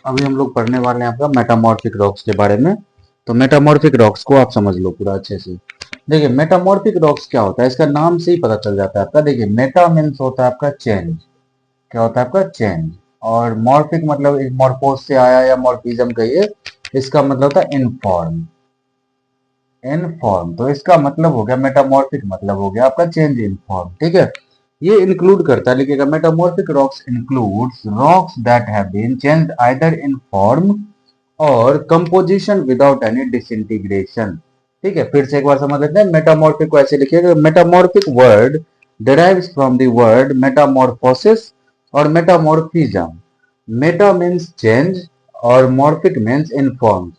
अभी हम लोग पढ़ने वाले हैं आपका मेटामॉर्फिक रॉक्स के बारे में। तो मेटामॉर्फिक रॉक्स को आप समझ लो पूरा अच्छे से। देखिए मेटामॉर्फिक रॉक्स क्या होता है, इसका नाम से ही पता चल जाता है आपका। देखिए मेटा मीन्स होता है आपका चेंज, क्या होता है आपका चेंज, और मॉर्फिक मतलब एक मॉर्फोस से आया या मॉर्फिज्म कहिए, इसका मतलब होता है इनफॉर्म। इनफॉर्म तो इसका मतलब हो गया मेटामॉर्फिक, मतलब हो गया आपका चेंज इन फॉर्म। ठीक है, ये इंक्लूड करता है, लिखिएगा metamorphic rocks includes rocks that have been changed either in form और कंपोजिशन विदाउट एनी डिसइंटीग्रेशन। ठीक है, फिर से एक बार समझ लेते हैं। मेटामॉर्फिक को ऐसे लिखिएगा, metamorphic word derives from the word metamorphosis और metamorphism। मेटा मीन्स चेंज और morphic means inform.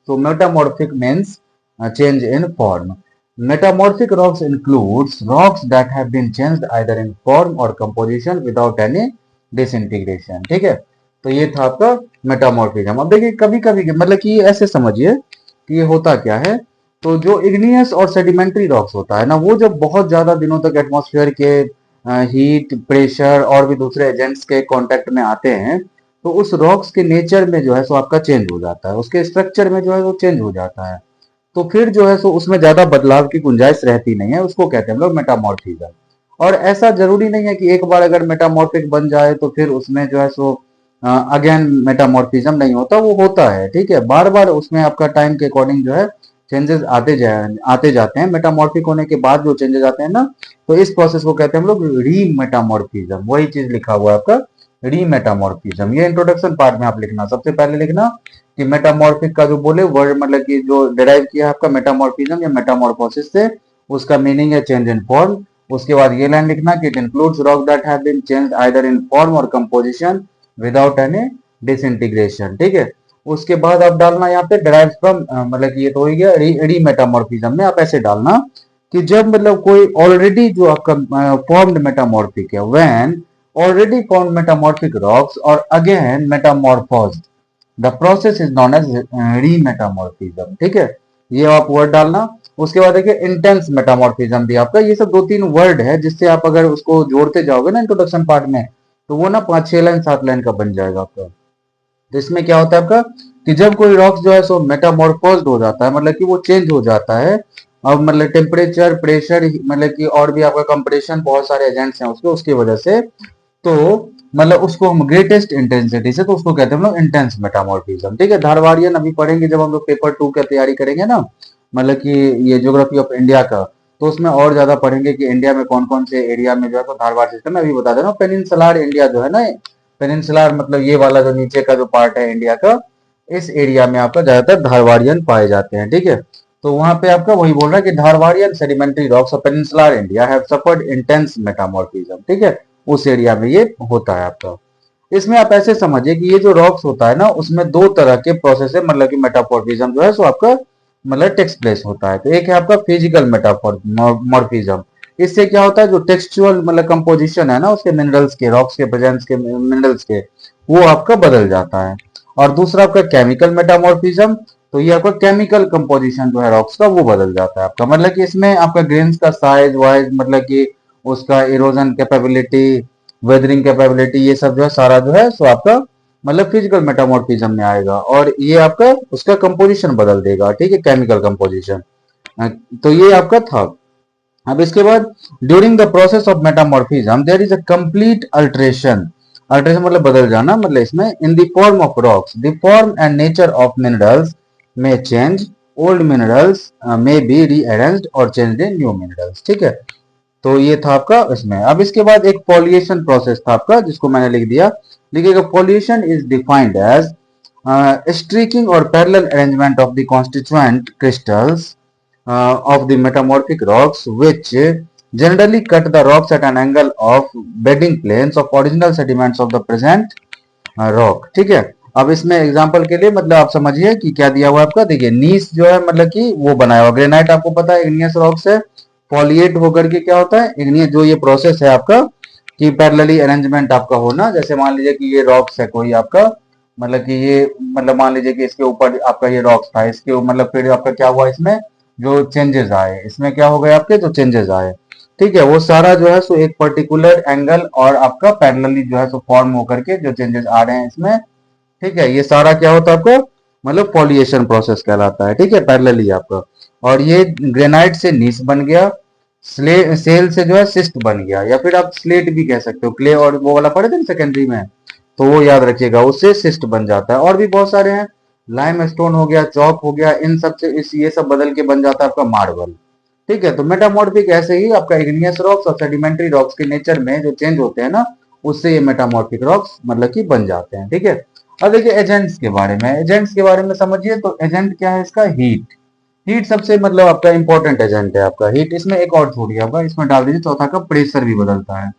So metamorphic means change in form. Metamorphic rocks includes rocks that have been changed either in form or composition without any disintegration। ठीक है, तो ये था आपका metamorphism. अब देखिए कभी कभी मतलब कि ऐसे समझिए कि ये होता क्या है। तो जो इग्नियस और सेडिमेंट्री रॉक्स होता है ना, वो जब बहुत ज्यादा दिनों तक एटमॉस्फेयर के हीट, प्रेशर और भी दूसरे एजेंट्स के कांटेक्ट में आते हैं, तो उस रॉक्स के नेचर में जो है सो आपका चेंज हो जाता है, उसके स्ट्रक्चर में जो है वो चेंज हो जाता है। तो फिर जो है सो उसमें ज्यादा बदलाव की गुंजाइश रहती नहीं है, उसको कहते हैं हम लोग मेटामॉर्फिज्म। और ऐसा जरूरी नहीं है कि एक बार अगर मेटामॉर्फिक बन जाए तो फिर उसमें जो है सो अगेन मेटामॉर्फिज्म नहीं होता, वो होता है। ठीक है, बार बार उसमें आपका टाइम के अकॉर्डिंग जो है चेंजेस आते जाते हैं। मेटामॉर्फिक होने के बाद जो चेंजेस आते हैं ना, तो इस प्रोसेस को कहते हैं हम लोग री मेटामॉर्फिज्म। वही चीज लिखा हुआ है आपका री मेटामॉर्फिज्म। ये इंट्रोडक्शन पार्ट में आप लिखना, सबसे पहले लिखना कि मेटामॉर्फिक का जो बोले वर्ड मतलब कि जो डिराइव किया आपका मेटामॉर्फिज्म या मेटामॉर्फोसिस से, उसका मीनिंग है चेंज इन फॉर्म। उसके बाद ये लाइन लिखना कि it includes rock that have been changed either in form और कंपोजिशन विदाउट एनी डिसइंटीग्रेशन। ठीक है, उसके बाद आप डालना यहाँ पे डिराइव्स फ्रॉम, मतलब कि ये तो हो गया री मेटामॉर्फिज्म में आप ऐसे डालना कि जब मतलब कोई ऑलरेडी जो आपका फॉर्म्ड मेटामॉर्फिक है, when already formed metamorphic rocks or again metamorphosed, the process is known as remetamorphism। ठीक है, ये आप वर्ड डालना। उसके बाद देखिए इंटेंस मेटामॉर्फिज्म भी आपका, ये सब दो तीन वर्ड है जिससे आप अगर उसको जोड़ते जाओगे ना इंट्रोडक्शन पार्ट में, तो वो ना 5-6 लाइन 7 लाइन का बन जाएगा आपका। तो इसमें क्या होता है आपका कि जब कोई रॉक्स जो है सो मेटामॉर्फोज्ड हो जाता है, मतलब कि वो चेंज हो जाता है। अब मतलब टेम्परेचर, प्रेशर, मतलब कि और भी आपका कंप्रेशन, बहुत सारे एजेंट्स हैं उसके उसकी वजह से, तो मतलब उसको हम ग्रेटेस्ट इंटेंसिटी से, तो उसको कहते हैं हम लोग इंटेंस मेटामॉर्फिज्म। ठीक है, धारवाड़ियन अभी पढ़ेंगे जब हम लोग पेपर 2 की तैयारी करेंगे ना, मतलब कि ये ज्योग्राफी ऑफ इंडिया का, तो उसमें और ज्यादा पढ़ेंगे कि इंडिया में कौन कौन से एरिया में जो है तो धारवाड़ सिस्टम है। अभी बता दे रहा हूँ, पेनिनसुलर इंडिया जो है ना, पेनिनसुलर मतलब ये वाला जो नीचे का जो पार्ट है इंडिया का, इस एरिया में आपका ज्यादातर धारवाड़ियन पाए जाते हैं। ठीक है, तो वहां पे आपका वही बोल रहा है कि Dharwarian sedimentary rocks of peninsular India have suffered intense metamorphism. ठीक है, उस एरिया में ये होता है आपका। इसमें आप ऐसे समझिए कि ये जो रॉक्स होता है ना, उसमें दो तरह के प्रोसेस है, मतलब कि मेटामॉर्फिज्म जो है सो आपका मतलब टेक्स प्लेस होता है। तो एक है आपका फिजिकल मेटामॉर्फिज्म, इससे क्या होता है जो टेक्सचुअल मतलब कंपोजिशन है ना उसके, मिनरल्स के, रॉक्स के प्रेजेंस के मिनरल्स के, वो आपका बदल जाता है। और दूसरा आपका केमिकल मेटामॉर्फिज्म, तो ये आपका केमिकल कंपोजिशन जो है रॉक्स का वो बदल जाता है आपका, मतलब कि इसमें आपका ग्रेन्स का साइज वाइज, मतलब कि उसका इरोजन कैपेबिलिटी, वेदरिंग कैपेबिलिटी, ये सब जो है सारा जो है सो आपका मतलब फिजिकल मेटामॉर्फिज्म में आएगा, और ये आपका उसका कंपोजिशन बदल देगा। ठीक है, केमिकल कंपोजिशन। तो ये आपका था। अब इसके बाद during the process of metamorphism there is a complete alteration. Alteration मतलब बदल जाना, मतलब इसमें in the form of rocks the form and nature of minerals में चेंज, ओल्ड मिनरल्स में बी रीअरेंज्ड और चेंज इन न्यू मिनरल्स। ठीक है, तो ये था आपका इसमें। अब इसके बाद एक पॉलिएशन प्रोसेस था आपका, जिसको मैंने लिख दिया। देखिएगा, पॉलिएशन इज डिफाइंड एज स्ट्रीकिंग और parallel arrangement of the constituent crystals of the metamorphic rocks which generally cut the rocks at an angle of bedding planes of original sediments of the present rock। ठीक है, अब इसमें example के लिए मतलब आप समझिए कि क्या दिया हुआ है आपका। देखिए नीस जो है मतलब कि वो बनाया हुआ, ग्रेनाइट आपको पता है इग्नियस रॉक्स है, पॉलिएट होकर के क्या होता है इग्नियस, जो ये प्रोसेस है आपका कि पैरेलली अरेंजमेंट आपका होना। जैसे मान लीजिए कि ये रॉक्स है कोई आपका, मतलब कि ये मतलब मान लीजिए कि इसके ऊपर आपका ये रॉक्स था, इसके मतलब फिर आपका क्या हुआ, इसमें जो चेंजेस आए, इसमें क्या हो गए आपके जो चेंजेस आए। ठीक है, वो सारा जो है सो एक पर्टिकुलर एंगल और आपका पैरेलली जो है सो फॉर्म होकर के जो चेंजेस आ रहे हैं इसमें, ठीक है, ये सारा क्या होता है आपका, मतलब पॉलिएशन प्रोसेस कहलाता है। ठीक है, पैरेलली आपका। और ये ग्रेनाइट से नीस बन गया, सेल से जो है सिस्ट बन गया, या फिर आप स्लेट भी कह सकते हो, क्ले और वो वाला पढ़े थे सेकेंडरी में, तो वो याद रखिएगा, उससे सिस्ट बन जाता है। और भी बहुत सारे हैं, लाइम स्टोन हो गया, चौक हो गया, इन सब से इस ये सब बदल के बन जाता है आपका मार्बल। ठीक है, तो मेटामॉर्फिक ऐसे ही आपका इग्नियस रॉक्स और सेडिमेंट्री रॉक्स के नेचर में जो चेंज होते हैं ना, उससे ये मेटामॉर्फिक रॉक्स मतलब कि बन जाते हैं। ठीक है, अब देखिए एजेंट्स के बारे में, एजेंट्स के बारे में समझिए। तो एजेंट क्या है इसका, हीट। हीट सबसे मतलब आपका इंपॉर्टेंट एजेंट है आपका हीट। इसमें एक और छोड़िए आपका, इसमें डाल दीजिए चौथा का प्रेशर भी बदलता है,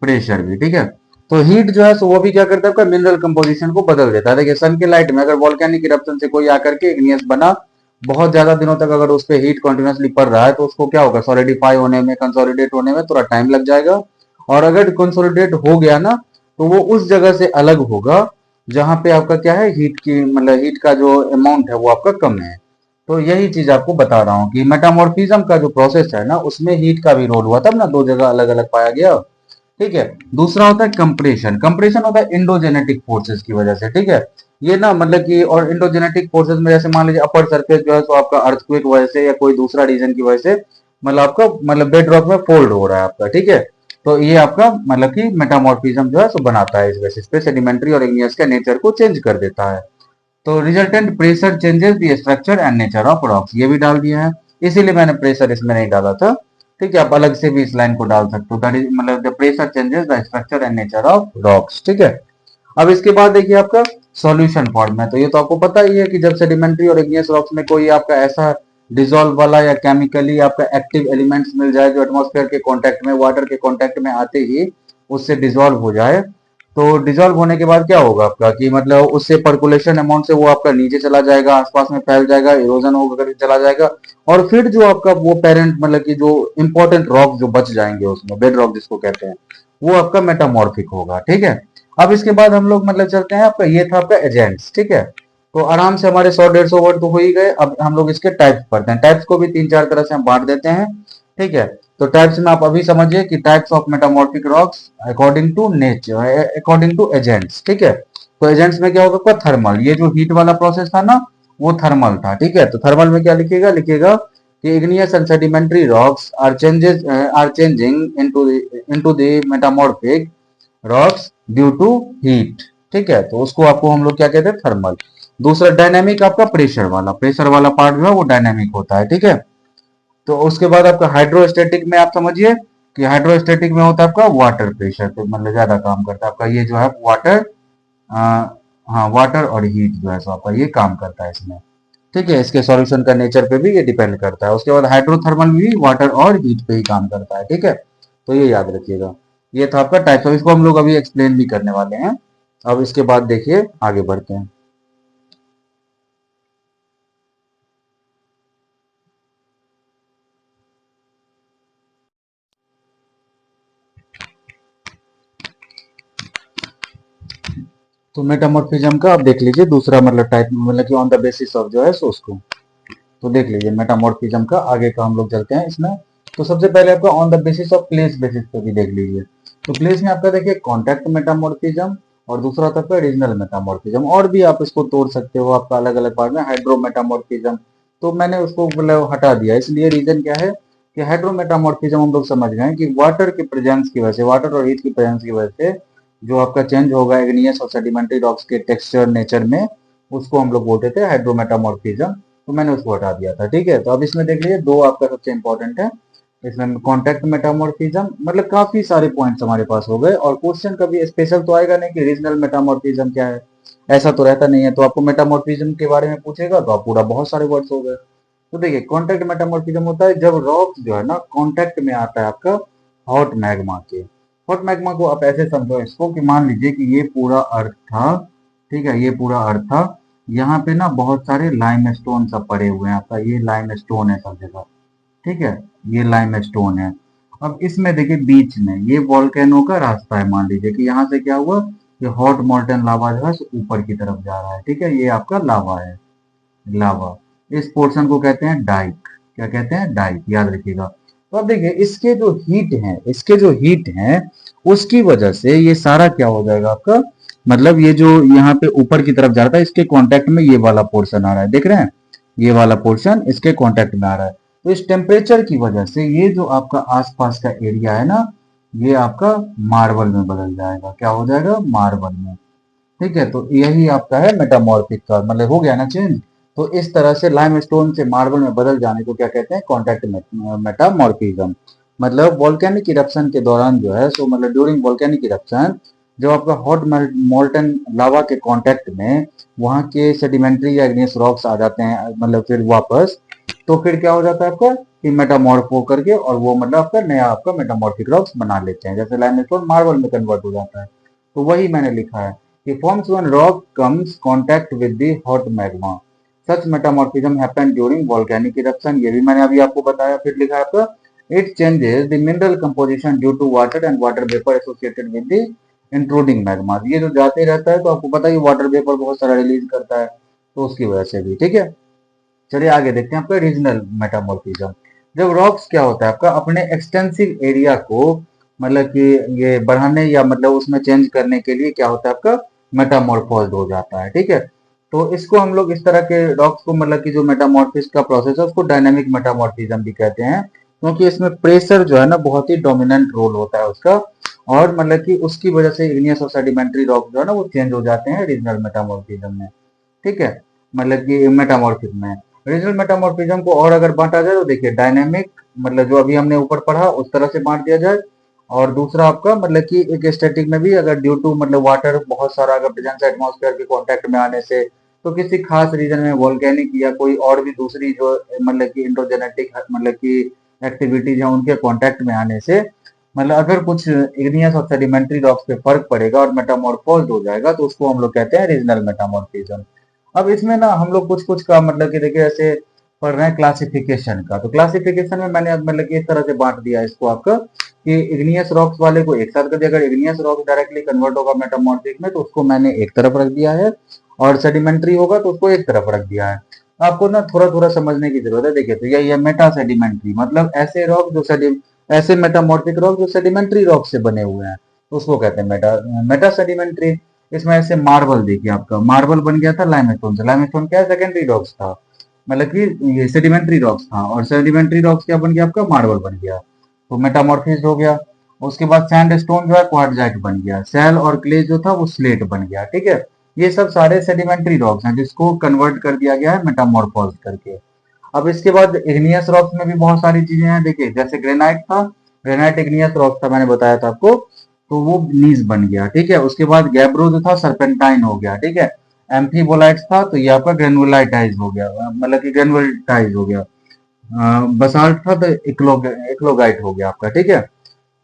प्रेशर भी। ठीक है, तो हीट जो है सो वो भी क्या करता है आपका मिनरल कंपोजिशन को बदल देता है। देखिए सन के लाइट में अगर वॉल्केनिक इरप्शन से कोई आकर के इग्नियस बना, बहुत ज्यादा दिनों तक अगर उस पर हीट कंटिन्यूसली पड़ रहा है तो उसको क्या होगा, सॉलिडिफाई होने में, कंसोलिडेट होने में थोड़ा टाइम लग जाएगा। और अगर कंसोलिडेट हो गया ना, तो वो उस जगह से अलग होगा जहां पे आपका क्या है, हीट की मतलब हीट का जो अमाउंट है वो आपका कम है। तो यही चीज आपको बता रहा हूँ कि मेटामॉर्फिज्म का जो प्रोसेस है ना, उसमें हीट का भी रोल हुआ, तब ना दो जगह अलग अलग पाया गया। ठीक है, दूसरा होता है कंप्रेशन। कंप्रेशन होता है इंडोजेनेटिक फोर्सेस की वजह से। ठीक है, ये ना मतलब कि, और इंडोजेनेटिक फोर्सेस में जैसे मान लीजिए अपर सरफेस जो है तो आपका अर्थक्वेक वजह से या कोई दूसरा रीजन की वजह से मतलब आपका मतलब बेड रॉक में फोल्ड हो रहा है आपका। ठीक है, तो ये आपका मतलब कि मेटामॉर्फिज्म जो है सो बनाता है, इस बेसिस पे सेडिमेंट्री और इग्नियस के नेचर को चेंज कर देता है। तो resultant pressure changes the structure and nature of rocks, ये भी डाल दिया है, इसीलिए मैंने प्रेशर इसमें नहीं डाला था। ठीक है, आप अलग से भी इस लाइन को डाल सकते हो, दैट इज मतलब the pressure changes the structure and nature of rocks. ठीक है, अब इसके बाद देखिए आपका सॉल्यूशन फॉर्म में, तो ये तो आपको पता ही है कि जब सेडिमेंट्री और इग्नियस रॉक्स में कोई आपका ऐसा डिजोल्व वाला या केमिकली आपका एक्टिव एलिमेंट्स मिल जाए जो एटमॉस्फेयर के कांटेक्ट में, वाटर के कांटेक्ट में आते ही उससे डिजोल्व हो जाए, तो डिजोल्व होने के बाद क्या होगा आपका कि मतलब उससे पर्कुलेशन अमाउंट से वो आपका नीचे चला जाएगा, आसपास में फैल जाएगा, इरोजन होकर चला जाएगा। और फिर जो आपका वो पेरेंट मतलब कि जो इंपॉर्टेंट रॉक जो बच जाएंगे उसमें, बेड रॉक जिसको कहते हैं, वो आपका मेटामॉर्फिक होगा। ठीक है, अब इसके बाद हम लोग मतलब चलते हैं आपका, ये था आपका एजेंट्स। ठीक है, तो आराम से हमारे 100-150 वर्ड तो हो ही गए। अब हम लोग इसके टाइप्स पढ़ते हैं, टाइप्स को भी 3-4 तरह से हम बांट देते हैं। ठीक है, तो टाइप्स में आप अभी समझिए कि types of metamorphic rocks according to nature, according to agents. ठीक है, तो एजेंट्स में क्या होगा आपका, थर्मल, ये जो हीट वाला प्रोसेस था ना वो थर्मल था। ठीक है, तो थर्मल में क्या लिखिएगा, लिखिएगा कि igneous and sedimentary rocks are changing into the metamorphic rocks due to heat. ठीक है, तो उसको आपको हम लोग क्या कहते हैं, थर्मल। दूसरा डायनेमिक आपका प्रेशर वाला पार्ट जो है वो डायनेमिक होता है। ठीक है, तो उसके बाद आपका हाइड्रोस्टेटिक में आप समझिए कि हाइड्रोस्टेटिक में होता है आपका वाटर प्रेशर पे मतलब ज्यादा काम करता है आपका, ये जो है वाटर, हाँ वाटर और हीट जो है सो आपका ये काम करता है इसमें। ठीक है, इसके सॉल्यूशन का नेचर पे भी ये डिपेंड करता है। उसके बाद हाइड्रोथर्मल भी वाटर और हीट पे ही काम करता है। ठीक है, तो ये याद रखिएगा। ये था आपका टाइप्स, इसको हम लोग अभी एक्सप्लेन भी करने वाले हैं। अब इसके बाद देखिए आगे बढ़ते हैं। तो मेटामॉर्फिज्म का आप देख लीजिए दूसरा मतलब टाइप, मतलब कि ऑन द बेसिस ऑफ जो है सो उसको, तो देख लीजिए मेटामॉर्फिज्म का आगे का हम लोग चलते हैं इसमें। तो सबसे पहले आपका on the basis of place basis पे भी देख लीजिए। तो प्लेस में आपका देखिए कॉन्टैक्ट मेटामॉर्फिज्म, और दूसरा होता है रीजनल मेटामॉर्फिज्म, और भी आप इसको तोड़ सकते हो आपका अलग अलग पार्ट में, हाइड्रोमेटामॉर्फिज्म। तो मैंने उसको मतलब हटा दिया, इसलिए रीजन क्या है कि हाइड्रोमेटामॉर्फिज्म हम लोग समझ गए कि वाटर की प्रेजेंस की वजह से, वाटर और हीट की प्रेजेंस की वजह से जो आपका चेंज होगा इग्नियस और सेडिमेंट्री रॉक्स के टेक्सचर नेचर में, उसको हम लोग बोलते थे हाइड्रोमेटामॉर्फिज्म। तो मैंने उसको हटा दिया था। ठीक है, तो अब इसमें देख लीजिए दो आपका सबसे इंपॉर्टेंट है इसमें, कॉन्टैक्ट मेटामॉर्फिज्म, मतलब काफी सारे पॉइंट्स हमारे पास हो गए। और क्वेश्चन कभी स्पेशल तो आएगा नहीं कि रीजनल मेटामॉर्फिज्म क्या है, ऐसा तो रहता नहीं है। तो आपको मेटामॉर्फिज्म के बारे में पूछेगा तो आप पूरा बहुत सारे वर्ड्स हो गए। तो देखिए कॉन्टैक्ट मेटामॉर्फिज्म होता है जब रॉक जो है ना कॉन्टैक्ट में आता है आपका हॉट मैग्मा के। हॉट मैग्मा को आप ऐसे समझो इसको कि मान लीजिए कि ये पूरा अर्थ था। ठीक है, ये पूरा अर्थ था, यहाँ पे ना बहुत सारे लाइम स्टोन सब पड़े हुए हैं आपका, ये लाइम स्टोन है सब जगह। ठीक है, ये लाइम स्टोन है। अब इसमें देखिए बीच में ये वॉल्केनो का रास्ता है, मान लीजिए कि यहाँ से क्या हुआ, ये हॉट मोल्टन लावा जो है ऊपर की तरफ जा रहा है। ठीक है, ये आपका लावा है, लावा। इस पोर्शन को कहते हैं डाइक, क्या कहते हैं, डाइक, याद रखिएगा। तो अब देखिए इसके जो हीट है, इसके जो हीट है उसकी वजह से ये सारा क्या हो जाएगा आपका, मतलब ये जो यहाँ पे ऊपर की तरफ जा रहा था इसके कांटेक्ट में ये वाला पोर्शन आ रहा है, देख रहे हैं, ये वाला पोर्शन इसके कांटेक्ट में आ रहा है। तो इस टेम्परेचर की वजह से ये जो आपका आसपास का एरिया है ना, ये आपका मार्बल में बदल जाएगा। क्या हो जाएगा? मार्बल में। ठीक है, तो यही आपका है मेटामॉर्फिक का मतलब, हो गया ना चेंज। तो इस तरह से लाइमस्टोन से मार्बल में बदल जाने को क्या कहते हैं? Contact metamorphism. मतलब वोल्केनिक इरप्शन के दौरान जो है, सो मतलब ड्यूरिंग वोल्केनिक इरप्शन, जब आपका हॉट मोल्टन लावा के कांटेक्ट में वहां के सेडिमेंट्री या इग्नियस रॉक्स आ जाते हैं, मतलब फिर वापस, तो फिर क्या हो जाता है आपका कि मेटामॉर्फ हो करके, और वो मतलब आपका नया आपका मेटामॉर्फिक रॉक्स बना लेते हैं, जैसे लाइमस्टोन मार्बल में कन्वर्ट हो जाता है। तो वही मैंने लिखा है कि forms when rock comes contact with the hot magma. Such metamorphism happen during volcanic eruption. ये भी मैंने अभी आपको बताया। फिर लिखा है आपका it changes the mineral composition due to water and water vapor associated with the intruding magma. ये जो जाते रहता है तो आपको पता है वाटर वेपर बहुत सारा रिलीज करता है, तो उसकी वजह से भी। ठीक है, चलिए आगे देखते हैं आपका रीजनल मेटामॉर्फिज्म। जब रॉक्स क्या होता है आपका अपने एक्सटेंसिव एरिया को मतलब कि ये बढ़ाने या मतलब उसमें चेंज करने के लिए क्या होता है आपका मेटामॉर्फोज्ड हो जाता है। ठीक है, तो इसको हम लोग इस तरह के रॉक्स को मतलब कि जो मेटामॉर्फिस का प्रोसेस है उसको डायनेमिक मेटामॉर्फिज्म भी कहते हैं, क्योंकि इसमें प्रेशर जो है ना बहुत ही डोमिनेंट रोल होता है उसका, और मतलब कि उसकी वजह से इग्नियस और सेडिमेंट्री रॉक जो है ना वो चेंज हो जाते हैं रीजनल मेटामॉर्फिज्म में। ठीक है, मतलब कि मेटामॉर्फिज्म में। रीजनल मेटामॉर्फिज्म को और अगर बांटा जाए तो देखिए डायनेमिक, मतलब जो अभी हमने ऊपर पढ़ा उस तरह से बांट दिया जाए, और दूसरा आपका मतलब कि एक स्टैटिक में भी अगर ड्यू टू मतलब वाटर बहुत सारा अगर प्रेजेंस एटमॉस्फेयर के कांटेक्ट में आने से, तो किसी खास रीजन में वोल्केनिक या कोई और भी दूसरी जो मतलब कि इंट्रोजेनेटिक मतलब कि एक्टिविटीज है उनके कांटेक्ट में आने से, मतलब अगर कुछ इग्नियस और सेडिमेंट्री रॉक्स पे फर्क पड़ेगा और मेटामॉर्फोज्ड हो जाएगा, तो उसको हम लोग कहते हैं रीजनल मेटामॉर्फिज्म। अब इसमें ना हम लोग कुछ कुछ का मतलब कि देखिए ऐसे पढ़ रहे हैं क्लासिफिकेशन का, तो क्लासिफिकेशन में मैंने अब मतलब कि इस तरह से बांट दिया है इसको आपका कि इग्नियस रॉक्स वाले को एक साथ कर दिया। अगर इग्नियस रॉक डायरेक्टली कन्वर्ट होगा मेटामॉर्फिक में तो उसको मैंने एक तरफ रख दिया है, और सेडिमेंट्री होगा तो उसको एक तरफ रख दिया है। आपको ना थोड़ा थोड़ा समझने की जरूरत है। देखिए, तो यही है मेटा सेडिमेंट्री, मतलब ऐसे रॉक जो ऐसे मेटामॉर्फिक रॉक जो सेडिमेंट्री रॉक से बने हुए हैं, तो उसको कहते हैं मेटा मेटा सेडिमेंट्री। इसमें ऐसे मार्बल देखिए, आपका मार्बल बन गया था लाइमस्टोन से। लाइमस्टोन क्या है? सेकेंडरी रॉक्स था, मतलब कि ये सेडिमेंट्री रॉक्स था, और सेडिमेंट्री रॉक्स क्या बन गया? आपका मार्बल बन गया, तो मेटामॉर्फिज्ड हो गया। उसके बाद सैंडस्टोन जो है क्वार्टजाइट बन गया, सेल और क्ले जो था वो स्लेट बन गया। ठीक है, ये सब सारे सेडिमेंट्री रॉक्स हैं जिसको कन्वर्ट कर दिया गया है मेटामॉर्फोज करके। अब इसके बाद इग्नियस रॉक्स में भी बहुत सारी चीजें हैं। देखिए, जैसे ग्रेनाइट था, ग्रेनाइट इग्नियस रॉक था, मैंने बताया था आपको, तो वो नीज बन गया। ठीक है, उसके बाद गैब्रो जो था सर्पेंटाइन हो गया। ठीक है, एम्फीबोलाइट था तो ये आपका ग्रेनुलाइटाइज हो गया, मतलब कि ग्रेनुलाइटाइज हो गया। बसाल्ट था तो इक्लोगाइट हो गया आपका। ठीक है,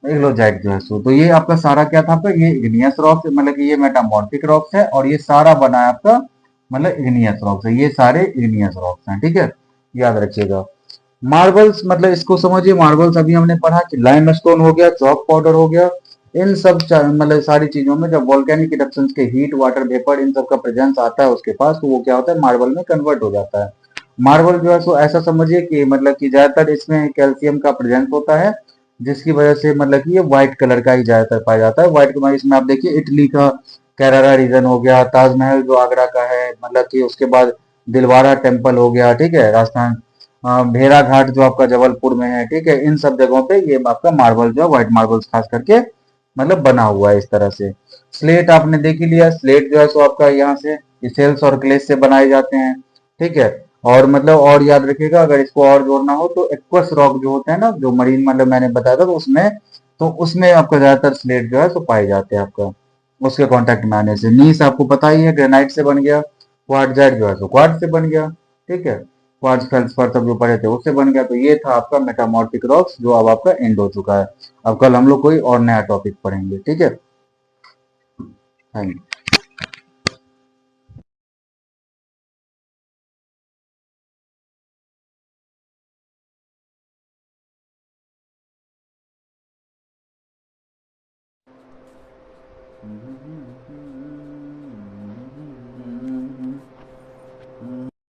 इग्लोजाइट जो है सो, तो ये आपका सारा क्या था आपका, ये इग्नियस रॉक्स, मतलब कि ये मेटामॉर्फिक रॉक्स है, और ये सारा बना है आपका मतलब इग्नियस रॉक्स है, ये सारे इग्नियस रॉक्स हैं। ठीक है, याद रखिएगा। मार्बल्स, मतलब इसको समझिए, मार्बल्स अभी हमने पढ़ा कि लाइमस्टोन हो गया, चॉक पाउडर हो गया, इन सब मतलब सारी चीजों में जब वोल्केनिक इरप्शंस के हीट वाटर वेपर इन सब का प्रेजेंस आता है उसके पास, तो वो क्या होता है मार्बल में कन्वर्ट हो जाता है। मार्बल जो है सो ऐसा समझिए कि मतलब कि ज्यादातर इसमें कैल्शियम का प्रेजेंस होता है, जिसकी वजह से मतलब कि ये व्हाइट कलर का ही ज्यादातर पाया जाता है। व्हाइट कलर इसमें आप देखिए इटली का केराला रीजन हो गया, ताजमहल जो आगरा का है, मतलब कि उसके बाद दिलवारा टेम्पल हो गया। ठीक है, राजस्थान, भेड़ा घाट जो आपका जबलपुर में है। ठीक है, इन सब जगहों पे ये आपका मार्बल जो है व्हाइट मार्बल्स खास करके मतलब बना हुआ है इस तरह से। स्लेट आपने देख ही लिया, स्लेट जो है सो आपका यहाँ से सेल्स और ग्लेस से बनाए जाते हैं। ठीक है, और मतलब और याद रखिएगा, अगर इसको और जोड़ना हो तो एक्वस रॉक जो होते हैं ना, जो मरीन मतलब मैंने बताया था, तो उसमें आपका ज्यादातर स्लेट जो है सो पाए जाते हैं आपका उसके कांटेक्ट में आने से। नीस आपको पता ही है ग्रेनाइट से बन गया, क्वार्टजाइट जो है सो क्वार्ट्ज से बन गया। ठीक है, क्वार्ट्ज फेल्सपार सब जो पढ़े थे उससे बन गया। तो ये था आपका मेटामॉर्फिक रॉक्स जो अब आपका एंड हो चुका है। अब कल हम लोग कोई और नया टॉपिक पढ़ेंगे। ठीक है, थैंक यू।